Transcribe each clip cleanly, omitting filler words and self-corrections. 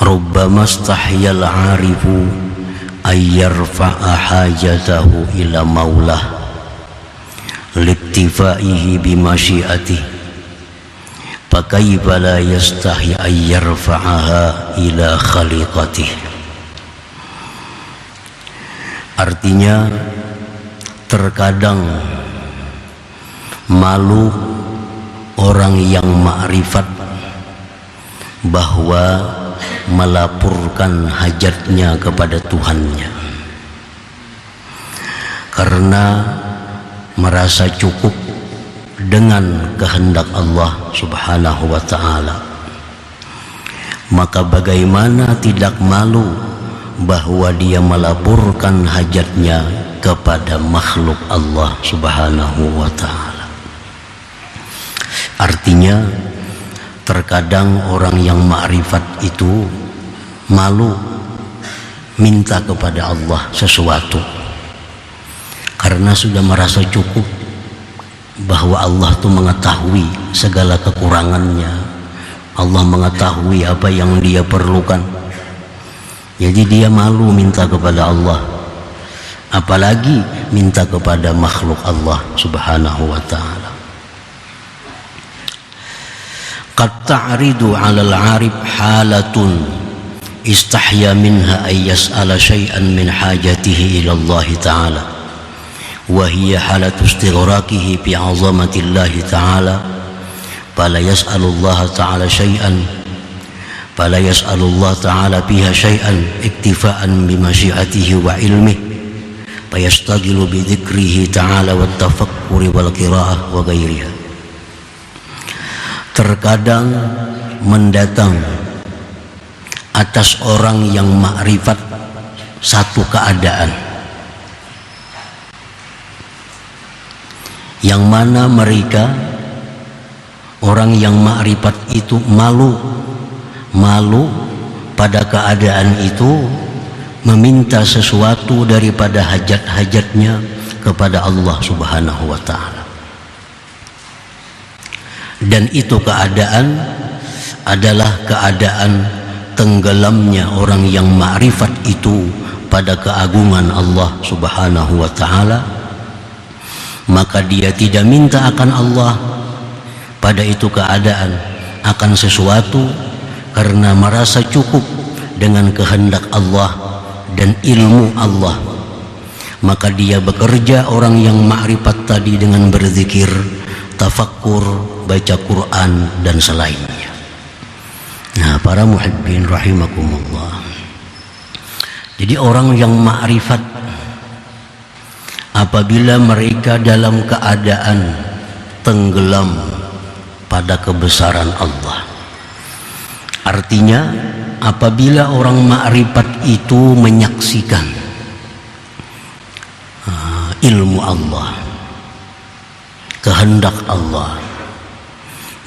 rubbama istahyal 'arifu ay yarfa'a hajatahu ila maulah liktifaihi bimasyiatihi fakaifa la yastahi ay yarfa'aha ila khaliqatihi. Artinya terkadang malu orang yang ma'rifat bahwa melaporkan hajatnya kepada Tuhannya karena merasa cukup dengan kehendak Allah Subhanahu wa ta'ala. Maka bagaimana tidak malu bahwa dia melaporkan hajatnya kepada makhluk Allah Subhanahu wa ta'ala. Artinya terkadang orang yang ma'rifat itu malu minta kepada Allah sesuatu karena sudah merasa cukup bahwa Allah itu mengetahui segala kekurangannya, Allah mengetahui apa yang dia perlukan. Jadi dia malu minta kepada Allah, apalagi minta kepada makhluk Allah Subhanahu wa ta'ala. Qad ta'ridu 'alal 'arif halatun istahya minha ay yas'ala syai'an min hajatihi ila Allah ta'ala wa hiya halatu istighraqihi bi 'azamati Allah ta'ala fala yas'alu Allah ta'ala syai'an fala yas'alu Allah ta'ala biha syai'an iktifa'an bi masyiatihi wa ilmihi fayastagilu bi dzikrihi ta'ala wat tafakkuri wal qira'ah wa ghairiha. Terkadang mendatang atas orang yang ma'rifat satu keadaan yang mana mereka orang yang ma'rifat itu malu pada keadaan itu meminta sesuatu daripada hajat-hajatnya kepada Allah Subhanahu wa ta'ala. Dan itu keadaan adalah keadaan tenggelamnya orang yang ma'rifat itu pada keagungan Allah Subhanahu wa ta'ala. Maka dia tidak minta akan Allah pada itu keadaan akan sesuatu karena merasa cukup dengan kehendak Allah dan ilmu Allah. Maka dia bekerja orang yang ma'rifat tadi dengan berzikir, tafakkur, baca Quran dan selainnya. Nah, para muhibbin rahimakumullah. Jadi orang yang ma'rifat apabila mereka dalam keadaan tenggelam pada kebesaran Allah. Artinya apabila orang ma'rifat itu menyaksikan ilmu Allah, kehendak Allah,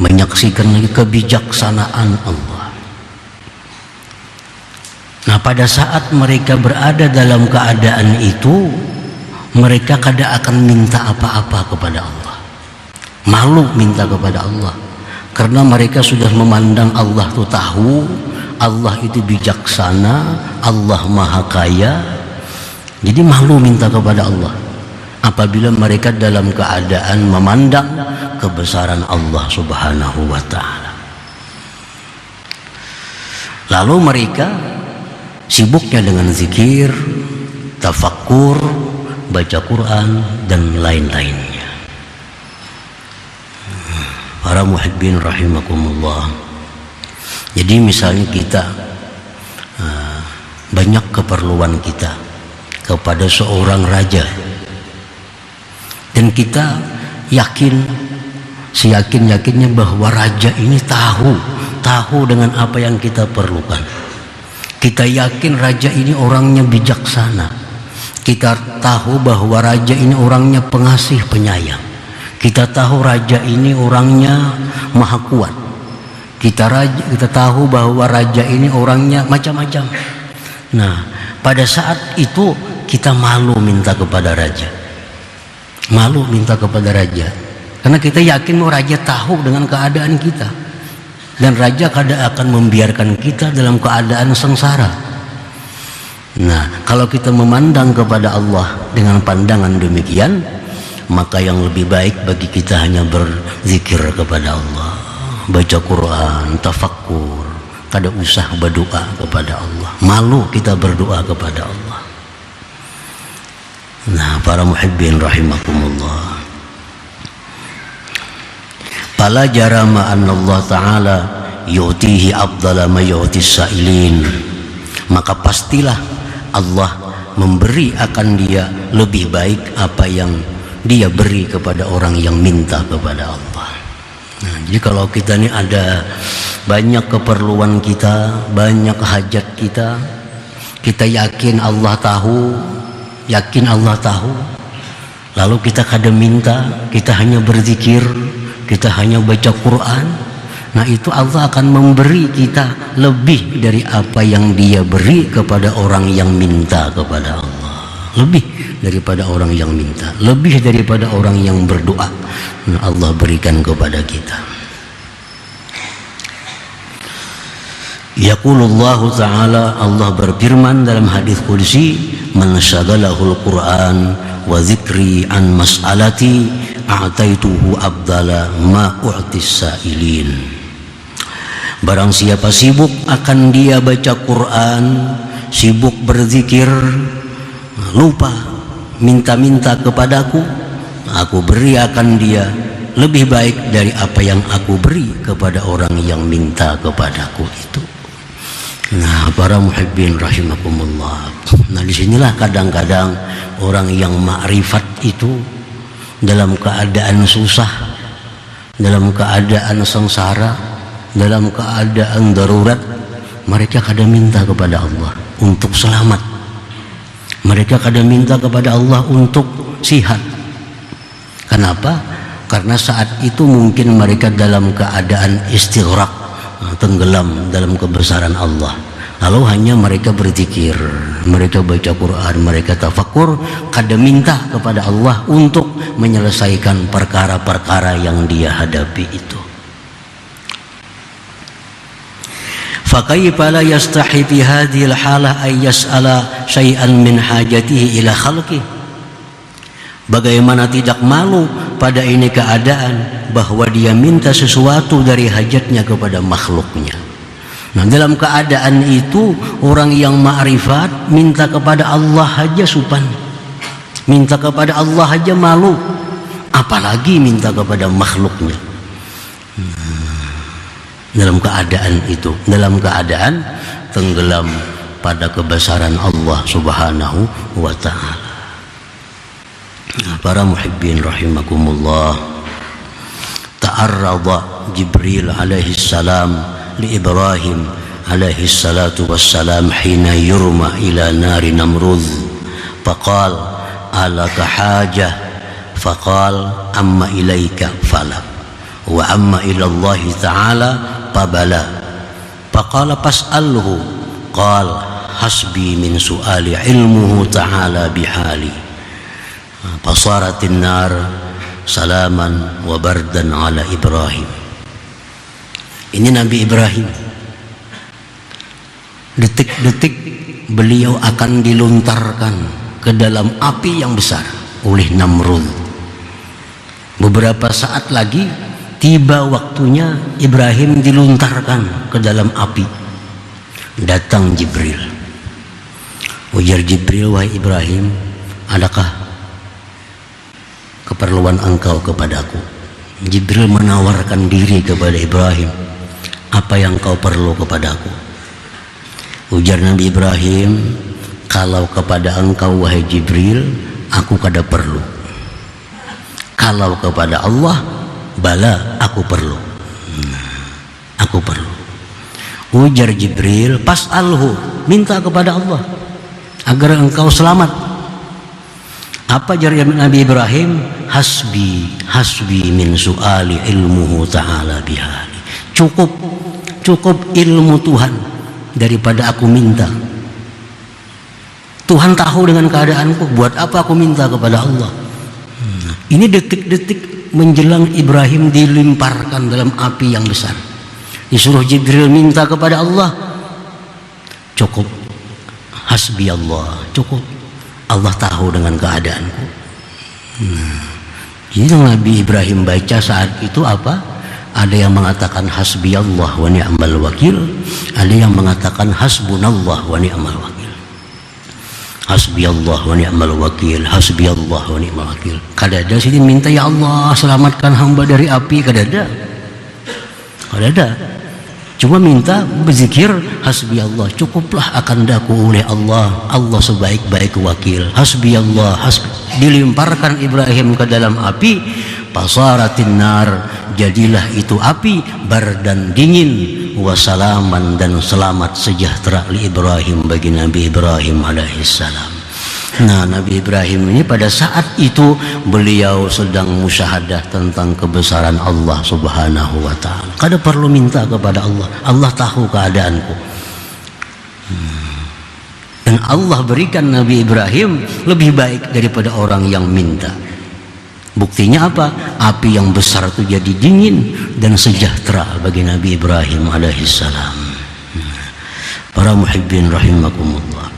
menyaksikan lagi kebijaksanaan Allah. Nah, pada saat mereka berada dalam keadaan itu, mereka kada akan minta apa-apa kepada Allah, malu minta kepada Allah, karena mereka sudah memandang Allah itu tahu, Allah itu bijaksana, Allah maha kaya. Jadi malu minta kepada Allah apabila mereka dalam keadaan memandang kebesaran Allah Subhanahu wa ta'ala. Lalu mereka sibuknya dengan zikir, tafakkur, baca Quran dan lain-lainnya. Para muhibbin rahimakumullah. Jadi misalnya kita banyak keperluan kita kepada seorang raja, dan kita seyakin-yakinnya bahwa raja ini tahu dengan apa yang kita perlukan. Kita yakin raja ini orangnya bijaksana. Kita tahu bahwa raja ini orangnya pengasih penyayang. Kita tahu raja ini orangnya maha kuat. Kita tahu bahwa raja ini orangnya macam-macam. Nah, pada saat itu kita malu minta kepada raja. Malu minta kepada raja karena kita yakin bahwa raja tahu dengan keadaan kita. dan raja kadang akan membiarkan kita dalam keadaan sengsara. Nah, kalau kita memandang kepada Allah dengan pandangan demikian, maka yang lebih baik bagi kita hanya berzikir kepada Allah, baca Quran, tafakkur, kada usah berdoa kepada Allah. Malu kita berdoa kepada Allah. Nah, para muhibbin rahimakumullah, fala jarama anna Allah Ta'ala yu'tihi afdala ma yu'tis sa'ilin, maka pastilah Allah memberi akan dia lebih baik apa yang dia beri kepada orang yang minta kepada Allah. Nah, jadi kalau kita ini ada banyak keperluan kita, banyak hajat kita, kita yakin Allah tahu, lalu kita kada minta, kita hanya berzikir, kita hanya baca Quran, nah itu Allah akan memberi kita lebih dari apa yang dia beri kepada orang yang minta kepada Allah. Lebih daripada orang yang minta, lebih daripada orang yang berdoa, nah Allah berikan kepada kita. Yaqulullahu Ta'ala, Allah berfirman dalam hadis qudsi, man syagalahul Quran wa zikri an mas'alati a'taituhu abdala ma u'tis sa'ilin. Barang siapa sibuk akan dia baca Quran, sibuk berzikir, lupa minta-minta kepadaku, aku beri akan dia lebih baik dari apa yang aku beri kepada orang yang minta kepadaku itu. Nah, para muhibbin rahimakumullah, nah disinilah kadang-kadang orang yang ma'rifat itu dalam keadaan susah, dalam keadaan sengsara, dalam keadaan darurat, mereka kadang minta kepada Allah untuk selamat, mereka kadang minta kepada Allah untuk sihat. Kenapa? Karena saat itu mungkin mereka dalam keadaan istighraq, tenggelam dalam kebesaran Allah, lalu hanya mereka berzikir, mereka baca Quran, mereka tafakkur, kadang minta kepada Allah untuk menyelesaikan perkara-perkara yang dia hadapi itu. Fakaifa la yastahi fi hadhil halah ay yas'ala syai'an min hajatihi ila khalqih. Bagaimana tidak malu pada ini keadaan bahwa dia minta sesuatu dari hajatnya kepada makhluknya. Nah, dalam keadaan itu orang yang ma'rifat minta kepada Allah saja supan, minta kepada Allah saja malu, apalagi minta kepada makhluknya. Dalam keadaan itu, dalam keadaan tenggelam pada kebesaran Allah Subhanahu wa Ta'ala. Para muhibbin rahimakumullah, ta'arrada Jibril alaihi salam li Ibrahim alaihi salatu wassalam hina yurma ila nari Namrud, faqal alaka hajah, faqal amma ilaika fala wa amma ila Allah ta'ala fabala, faqala fas'alhu, qal hasbi min su'ali ilmuhu ta'ala bihali, fasaratin nar salaman wa bardan ala Ibrahim. Ini Nabi Ibrahim, detik-detik beliau akan dilontarkan ke dalam api yang besar oleh Namrud. Beberapa saat lagi tiba waktunya Ibrahim dilontarkan ke dalam api. Datang Jibril. Ujar Jibril, wahai Ibrahim, adakah keperluan engkau kepadaku? Jibril menawarkan diri kepada Ibrahim, apa yang kau perlu kepadaku? Ujar Nabi Ibrahim, kalau kepada engkau wahai Jibril, aku kada perlu. Kalau kepada Allah, bala aku perlu. Aku perlu. Ujar Jibril, pas'alhu, minta kepada Allah agar engkau selamat. Apa jawab Nabi Ibrahim? Hasbi min su'ali ilmuhu ta'ala bihali. Cukup ilmu Tuhan daripada aku minta. Tuhan tahu dengan keadaanku, buat apa aku minta kepada Allah? Ini detik-detik menjelang Ibrahim dilemparkan dalam api yang besar. Disuruh Jibril minta kepada Allah, cukup hasbi Allah, cukup Allah tahu dengan keadaanku. Jadi Nabi Ibrahim baca saat itu apa? Ada yang mengatakan hasbi Allah wa ni'mal wakil, ada yang mengatakan hasbunallah wa ni'mal wakil. Hasbi Allah wa ni'mal wakil, hasbi Allah wa ni'mal wakil. Kadada sini minta, ya Allah selamatkan hamba dari api, kadada. Cuma minta berzikir hasbi Allah, cukuplah akan daku oleh Allah, Allah sebaik-baik wakil. Hasbi Allah, dilemparkan Ibrahim ke dalam api, pasaratin nar, jadilah itu api bardan dingin, wasalaman dan selamat sejahtera li Ibrahim, bagi Nabi Ibrahim alaihissalam. Nah, Nabi Ibrahim ini pada saat itu beliau sedang musyahadah tentang kebesaran Allah subhanahu wa ta'ala. Kada perlu minta kepada Allah, Allah tahu keadaanku. Dan Allah berikan Nabi Ibrahim lebih baik daripada orang yang minta. Buktinya apa? Api yang besar itu jadi dingin dan sejahtera bagi Nabi Ibrahim alaihissalam. Para muhibbin rahimakumullah.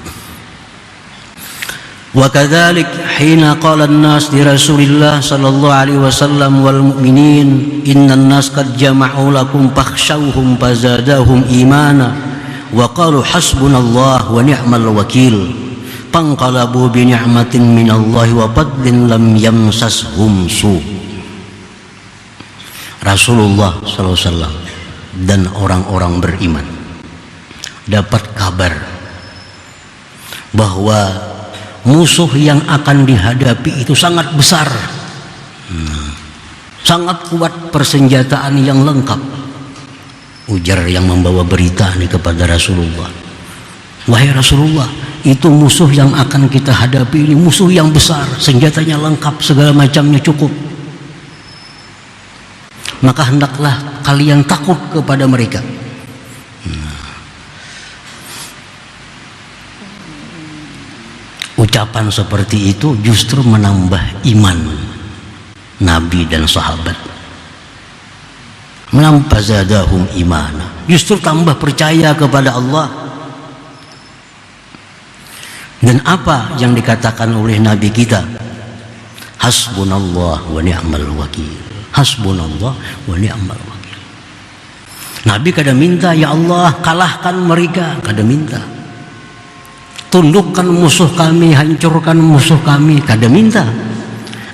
وكذلك حين قال الناس لرسول الله صلى الله عليه وسلم والمؤمنين إن الناس قد جمعوا لكم فاخشوهم فزادهم إيمانا وقالوا حسبنا الله ونعم الوكيل فانقلبوا بنعمة من الله وفضل لم يمسسهم سوء. Rasulullah SAW dan orang-orang beriman dapat kabar bahwa musuh yang akan dihadapi itu sangat besar, sangat kuat, persenjataan yang lengkap. Ujar yang membawa berita ini kepada Rasulullah, wahai Rasulullah, itu musuh yang akan kita hadapi ini musuh yang besar, senjatanya lengkap, segala macamnya cukup. Maka hendaklah kalian takut kepada mereka. Ucapan seperti itu justru menambah iman Nabi dan sahabat. Menambah zadahum imana, justru tambah percaya kepada Allah. Dan apa yang dikatakan oleh Nabi kita? Hasbunallah wa ni'mal wakil. Hasbunallah wa ni'mal wakil. Nabi kada minta, ya Allah kalahkan mereka, kada minta. Tundukkan musuh kami, hancurkan musuh kami, kada minta.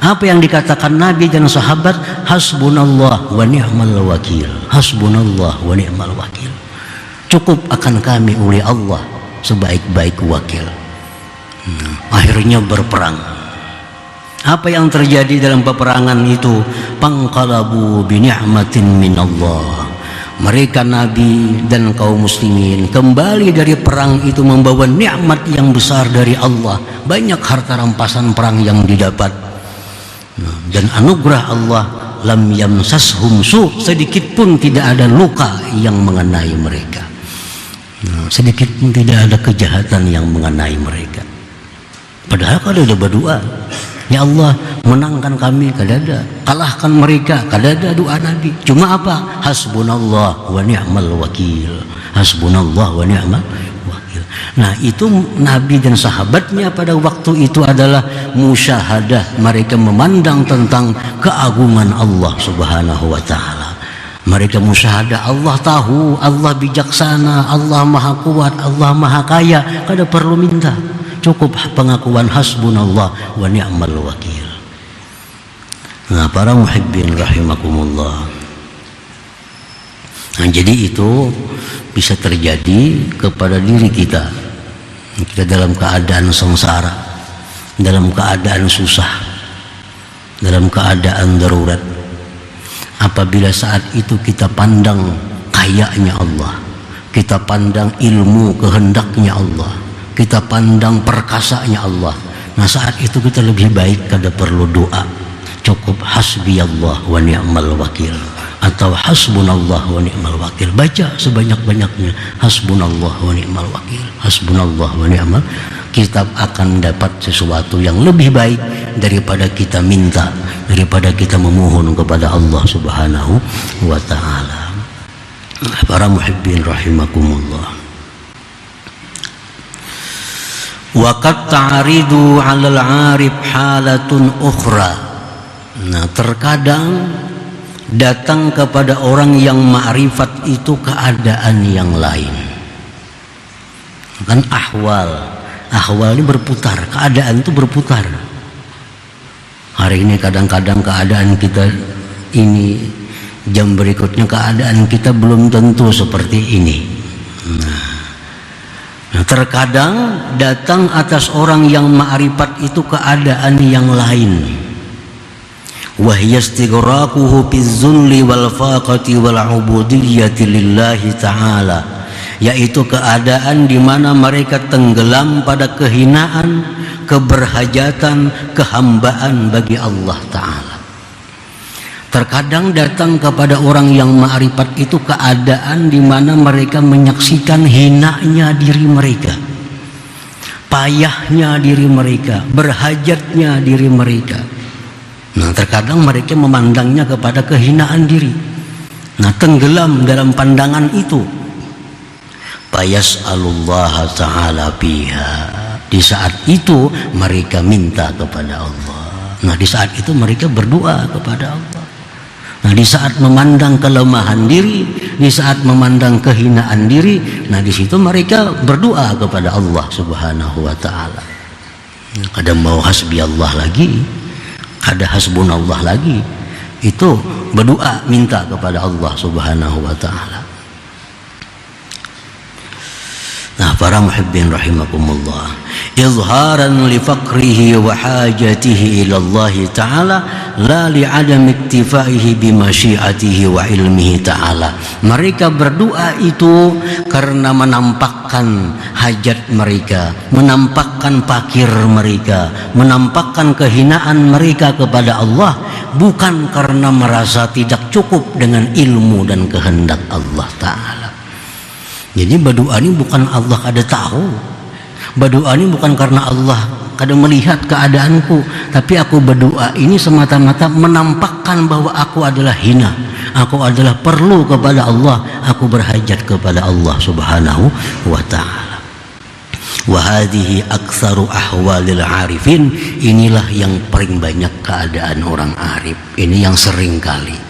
Apa yang dikatakan Nabi dan sahabat? Hasbunallah wa ni'mal wakil. Hasbunallah wa ni'mal wakil. Cukup akan kami oleh Allah sebaik-baik wakil. Akhirnya berperang. Apa yang terjadi dalam peperangan itu? Panqalabu bi ni'matin minallah. Mereka Nabi dan kaum muslimin kembali dari perang itu membawa nikmat yang besar dari Allah. Banyak harta rampasan perang yang didapat. Dan anugerah Allah, lam yamsashum su, sedikit pun tidak ada luka yang mengenai mereka. Sedikit pun tidak ada kejahatan yang mengenai mereka. Padahal kalau ada berdoa, ya Allah menangkan kami, kada ada. Kalahkan mereka, kada ada doa Nabi. Cuma apa? Hasbunallah wa ni'mal wakil. Hasbunallah wa ni'mal wakil. Nah, itu Nabi dan sahabatnya pada waktu itu adalah musyahadah. Mereka memandang tentang keagungan Allah subhanahu wa ta'ala. Mereka musyahadah, Allah tahu, Allah bijaksana, Allah maha kuat, Allah maha kaya. Kada perlu minta, cukup pengakuan hasbunallah wa ni'mal wakil. Nah, para muhibbin rahimakumullah. Nah, jadi itu bisa terjadi kepada diri kita. Kita dalam keadaan sengsara, dalam keadaan susah, dalam keadaan darurat. Apabila saat itu kita pandang kayanya Allah, kita pandang ilmu kehendaknya Allah, kita pandang perkasanya Allah. Nah, saat itu kita lebih baik kada perlu doa, cukup hasbi Allah wa ni'mal wakil atau hasbunallah wa ni'mal wakil. Baca sebanyak-banyaknya hasbunallah wa ni'mal wakil, hasbunallah wa ni'mal. Kita akan dapat sesuatu yang lebih baik daripada kita minta, daripada kita memohon kepada Allah subhanahu wa ta'ala. Para muhibbin rahimakumullah. Wa qad ta'ridu 'alal 'arif halatun ukhra. Nah, terkadang datang kepada orang yang ma'rifat itu keadaan yang lain. Kan ahwal ini berputar, keadaan itu berputar. Hari ini kadang-kadang keadaan kita ini, jam berikutnya keadaan kita belum tentu seperti ini. Nah, terkadang datang atas orang yang ma'rifat itu keadaan yang lain. Wa hiya istighraquhu bizzulli wal faqati wal ubudiyyati lillahi ta'ala, yaitu keadaan di mana mereka tenggelam pada kehinaan, keberhajatan, kehambaan bagi Allah Ta'ala. Terkadang datang kepada orang yang ma'rifat itu keadaan di mana mereka menyaksikan hinanya diri mereka, payahnya diri mereka, berhajatnya diri mereka. Nah, terkadang mereka memandangnya kepada kehinaan diri. Nah, tenggelam dalam pandangan itu. Fayas'alullaha ta'ala biha. Di saat itu mereka minta kepada Allah. Nah, di saat itu mereka berdoa kepada Allah. Nah, di saat memandang kelemahan diri, di saat memandang kehinaan diri, nah di situ mereka berdoa kepada Allah Subhanahu wa ta'ala. Kadang mau hasbi Allah lagi, ada hasbunallah lagi, itu berdoa minta kepada Allah Subhanahu wa ta'ala. Nah, para muhibbin rahimakumullah, izharan li faqrihi wa hajatihi ila Allah ta'ala la li adam iktifaihi bi masyiatihi wa ilmihi ta'ala. Mereka berdoa itu karena menampakkan hajat mereka, menampakkan fakir mereka, menampakkan kehinaan mereka kepada Allah, bukan karena merasa tidak cukup dengan ilmu dan kehendak Allah Ta'ala. Jadi berdoa ini bukan Allah kada tahu, berdoa ini bukan karena Allah kada melihat keadaanku, tapi aku berdoa ini semata-mata menampakkan bahwa aku adalah hina, aku adalah perlu kepada Allah, aku berhajat kepada Allah Subhanahu wa ta'ala. Wa hadhihi aktsaru ahwalil arifin, inilah yang paling banyak keadaan orang arif. Ini yang sering kali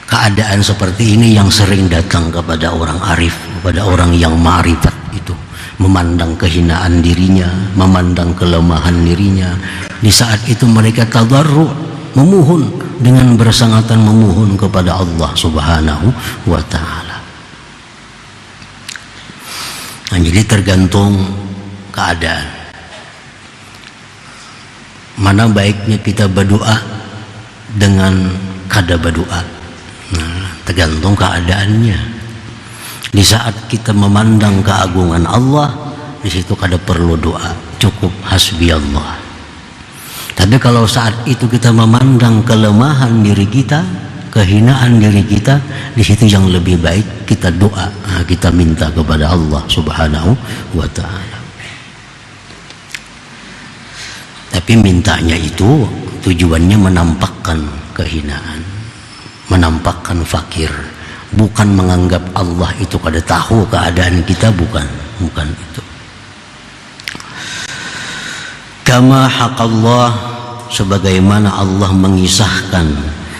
keadaan seperti ini yang sering datang kepada orang arif, kepada orang yang ma'rifat itu, memandang kehinaan dirinya, memandang kelemahan dirinya. Di saat itu mereka tadarru, memohon dengan bersangatan memohon kepada Allah Subhanahu wa ta'ala. Nah, jadi tergantung keadaan. Mana baiknya kita berdoa dengan kada berdoa. Nah, tergantung keadaannya. Di saat kita memandang keagungan Allah, di situ kada perlu doa, cukup hasbi Allah. Tapi kalau saat itu kita memandang kelemahan diri kita, kehinaan diri kita, di situ yang lebih baik kita doa, kita minta kepada Allah Subhanahu wa ta'ala. Tapi mintanya itu tujuannya menampakkan kehinaan, menampakkan fakir, bukan menganggap Allah itu kada tahu keadaan kita, bukan itu. Kama haqallah, sebagaimana Allah mengisahkan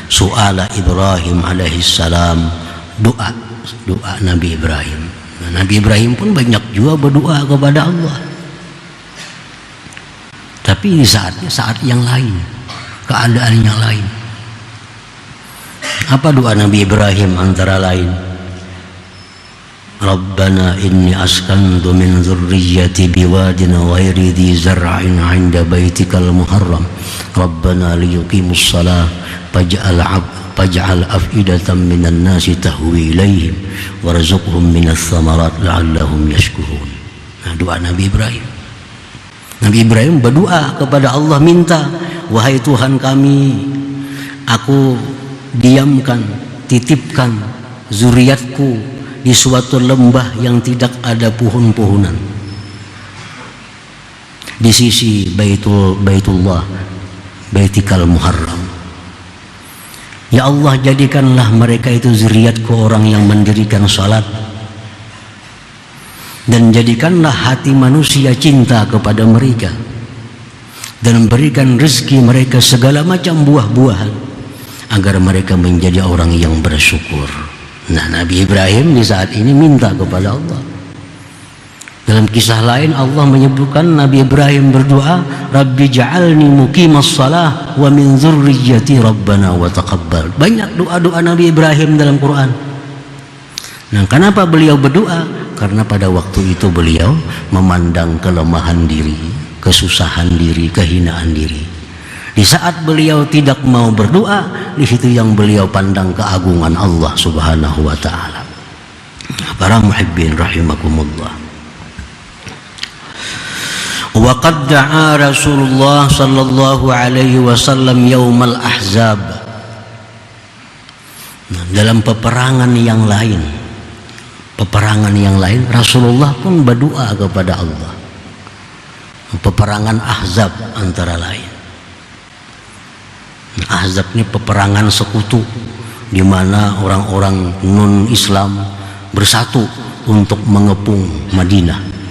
su'ala Ibrahim alaihissalam, doa Nabi Ibrahim. Nah, Nabi Ibrahim pun banyak juga berdoa kepada Allah, tapi ini saat yang lain, keadaan yang lain. Apa doa Nabi Ibrahim antara lain? Rabbana inni askantu min dzurriyyati biwadin ghairi dzi zar'in 'inda baitikal muharram Rabbana liyuqimus shalah faj'al af'idatan minan nasi tahwi ilaihim warzuqhum minas thamarat la'allahum yashkurun. Nah, doa Nabi Ibrahim. Nabi Ibrahim berdoa kepada Allah, minta, wahai Tuhan kami, aku diamkan, titipkan zuriatku di suatu lembah yang tidak ada pohon-pohonan, di sisi Baitul Baitikal Muharram. Ya Allah, jadikanlah mereka itu zuriatku orang yang mendirikan salat, dan jadikanlah hati manusia cinta kepada mereka, dan berikan rezeki mereka segala macam buah-buahan agar mereka menjadi orang yang bersyukur. Nah, Nabi Ibrahim di saat ini minta kepada Allah. Dalam kisah lain Allah menyebutkan Nabi Ibrahim berdoa, Rabbi ja'alni muqimas salah wa min dzurriyyati rabbana wa taqabbal. Banyak doa-doa Nabi Ibrahim dalam Quran. Nah, kenapa beliau berdoa? Karena pada waktu itu beliau memandang kelemahan diri, kesusahan diri, kehinaan diri. Di saat beliau tidak mau berdoa, di situ yang beliau pandang keagungan Allah Subhanahu wa taala. Para muhibbin rahimakumullah. Wa qad da'a Rasulullah sallallahu alaihi wasallam yaumal ahzab. Nah, dalam peperangan yang lain Rasulullah pun berdoa kepada Allah. Peperangan Ahzab antara lain. Ahzab ini peperangan sekutu di mana orang-orang non-Islam bersatu untuk mengepung Madinah.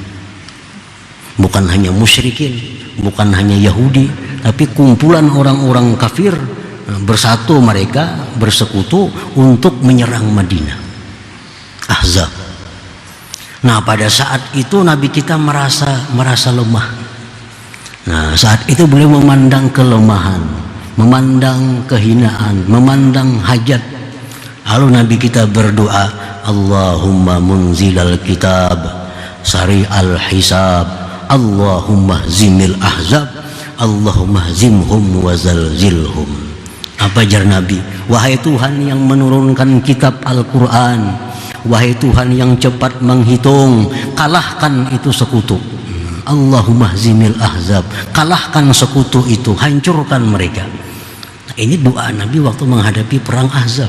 Bukan hanya musyrikin, bukan hanya Yahudi, tapi kumpulan orang-orang kafir bersatu, mereka bersekutu untuk menyerang Madinah. Ahzab. Nah, pada saat itu Nabi kita merasa lemah. Nah, saat itu beliau memandang kelemahan, memandang kehinaan, memandang hajat. Lalu Nabi kita berdoa, Allahumma munzilal kitab, sari'al hisab, Allahumma zimil ahzab, Allahumma zimhum wa zalzilhum. Apa jar Nabi? Wahai Tuhan yang menurunkan kitab Al-Quran, wahai Tuhan yang cepat menghitung, kalahkan itu sekutu. Allahumma zimil ahzab, kalahkan sekutu itu, hancurkan mereka. Nah, ini doa Nabi waktu menghadapi perang Ahzab.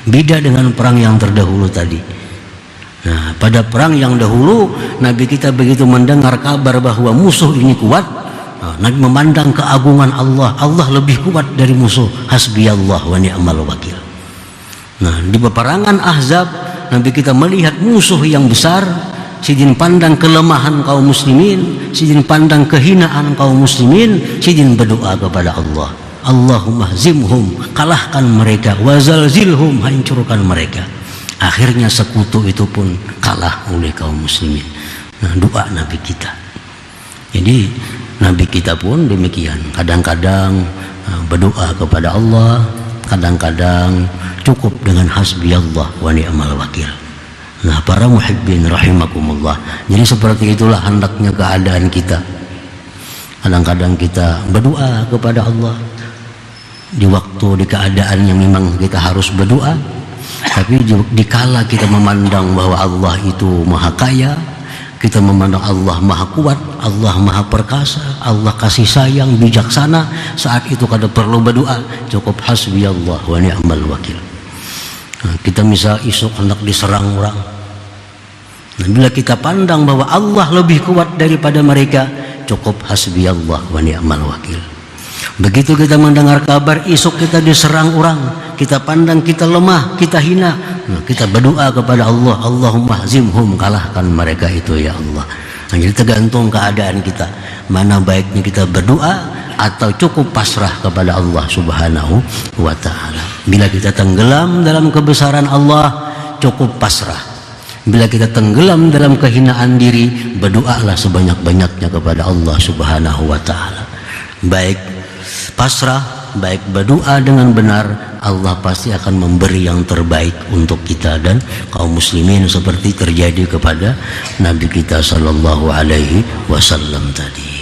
Beda dengan perang yang terdahulu tadi. Nah, pada perang yang dahulu Nabi kita begitu mendengar kabar bahwa musuh ini kuat, Nabi memandang keagungan Allah. Allah lebih kuat dari musuh. Hasbiyallah wa ni'mal wakil. Nah, di peperangan Ahzab Nabi kita melihat musuh yang besar, sidin pandang kelemahan kaum muslimin, sidin pandang kehinaan kaum muslimin, sidin berdoa kepada Allah, Allahumma zimhum, kalahkan mereka, wazalzilhum, hancurkan mereka. Akhirnya sekutu itu pun kalah oleh kaum muslimin. Nah, doa Nabi kita. Jadi Nabi kita pun demikian, kadang-kadang berdoa kepada Allah, kadang-kadang cukup dengan hasbiyallah wa ni'mal wakil. Nah, para muhibbin rahimakumullah, jadi seperti itulah hendaknya keadaan kita. Kadang-kadang kita berdoa kepada Allah di waktu, di keadaan yang memang kita harus berdoa, tapi dikala kita memandang bahwa Allah itu maha kaya, kita memandang Allah maha kuat, Allah maha perkasa, Allah kasih sayang, bijaksana, saat itu kada perlu berdoa, cukup hasbiyallah wa ni'mal wakil. Nah, kita misal isuk hendak diserang orang, nah, bila kita pandang bahwa Allah lebih kuat daripada mereka, cukup hasbiyallah wa ni'mal wakil. Begitu kita mendengar kabar isuk kita diserang orang, kita pandang kita lemah, kita hina, nah, kita berdoa kepada Allah, Allahumma zimhum, kalahkan mereka itu ya Allah. Nah, jadi tergantung keadaan kita, mana baiknya kita berdoa atau cukup pasrah kepada Allah Subhanahu wa ta'ala. Bila kita tenggelam dalam kebesaran Allah, cukup pasrah. Bila kita tenggelam dalam kehinaan diri, berdoalah sebanyak-banyaknya kepada Allah Subhanahu wa ta'ala. Baik pasrah, baik berdoa dengan benar, Allah pasti akan memberi yang terbaik untuk kita dan kaum muslimin, seperti terjadi kepada Nabi kita sallallahu alaihi wasallam tadi.